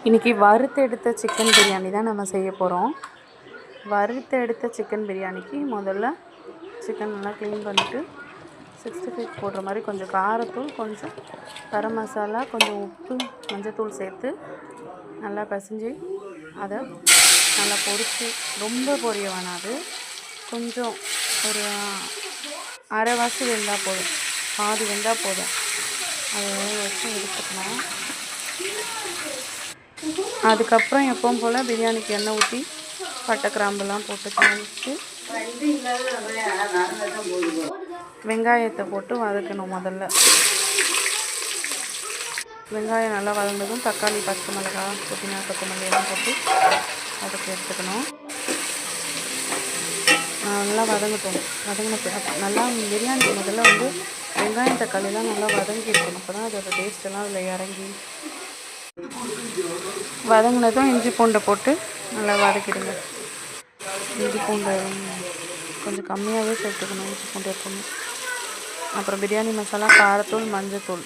இன்றைக்கி வறுத்து எடுத்த சிக்கன் பிரியாணி தான் நம்ம செய்ய போகிறோம். வறுத்து எடுத்த சிக்கன் பிரியாணிக்கு முதல்ல சிக்கன் நல்லா க்ளீன் பண்ணிவிட்டு 65 போடுற மாதிரி கொஞ்சம் காரத்தூள், கொஞ்சம் கரம் மசாலா, கொஞ்சம் உப்பு, மஞ்சத்தூள் சேர்த்து நல்லா பிசைஞ்சு அதை நல்லா பொரித்து, ரொம்ப பொரிய வேணாம், அது கொஞ்சம் ஒரு அரைவாசி வெந்தால் போதும், பாதி வெந்தால் போதும். அதை வச்சு எடுத்துக்கலாம். அதுக்கப்புறம் எப்பவும் போல் பிரியாணிக்கு எண்ணெய் ஊற்றி பட்டை கிராம்புலாம் போட்டு தாளித்து வெங்காயத்தை போட்டு வதக்கணும். முதல்ல வெங்காயம் நல்லா வதந்ததும் தக்காளி, பச்சை மிளகாய், புதினா, கொத்தமல்லி எல்லாம் போட்டு அதுக்கு எடுத்துக்கணும். நல்லா வதங்கட்டும். நல்லா பிரியாணிக்கு முதல்ல வெங்காயம் தக்காளிலாம் நல்லா வதங்கி இருக்கணும். அப்போ தான் அதோட டேஸ்ட்டெல்லாம் அதில் இறங்கி வதங்கினதும் இஞ்சி பூண்டை போட்டு நல்லா வதக்கிடுங்க. இஞ்சி பூண்டை கொஞ்சம் கம்மியாகவே சேர்த்துக்கணும், இஞ்சி பூண்டு எப்பவுமே. அப்புறம் பிரியாணி மசாலா, காரத்தூள், மஞ்சத்தூள்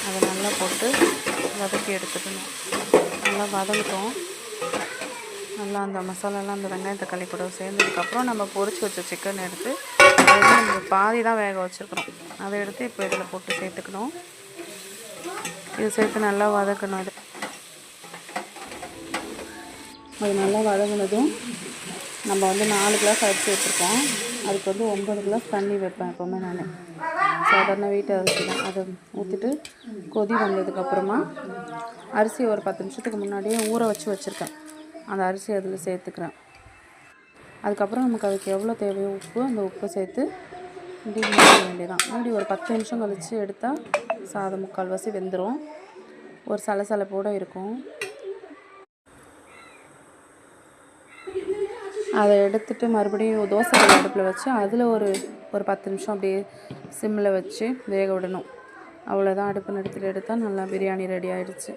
அதை நல்லா போட்டு வதக்கி எடுத்துக்கணும். நல்லா வதங்கட்டும். நல்லா அந்த மசாலாலாம் அந்த வெங்காயம் தக்காளி கூட சேர்ந்ததுக்கப்புறம் நம்ம பொரிச்சு வச்ச சிக்கன் எடுத்து நம்ம பாதி தான் வேக வச்சுருக்கிறோம், அதை எடுத்து இப்போ இதில் போட்டு சேர்த்துக்கணும். இது சேர்த்து நல்லா வதக்கணும். அது நல்லா வதங்கினதும் நம்ம 4 கிளாஸ் அரிசி வச்சுருக்கோம். அதுக்கு 9 கிளாஸ் தண்ணி வைப்பேன் எப்போவுமே நான். சாதாரண வீட்டு அரிசி தான். அதை ஊற்றிட்டு கொதி வந்ததுக்கப்புறமா அரிசியை ஒரு 10 நிமிஷத்துக்கு முன்னாடியே ஊற வச்சுருக்கேன். அந்த அரிசி அதில் சேர்த்துக்கிறேன். அதுக்கப்புறம் நமக்கு அதுக்கு எவ்வளோ தேவையோ உப்பு, அந்த உப்பை சேர்த்து மூடி வேண்டியதான். மூடி ஒரு 10 நிமிஷம் கழித்து எடுத்தால் சாதம் முக்கால்வாசி வெந்துடும். ஒரு சலசலப்போடு இருக்கும். அதை எடுத்துகிட்டு மறுபடியும் தோசைக்கல் அடுப்பில் வச்சு அதில் ஒரு 10 நிமிஷம் அப்படியே சிம்மில் வச்சு வேக விடணும். அவ்வளோதான். அடுப்பு நிறுத்திட்டு எடுத்தால் நல்லா பிரியாணி ரெடி ஆகிடுச்சு.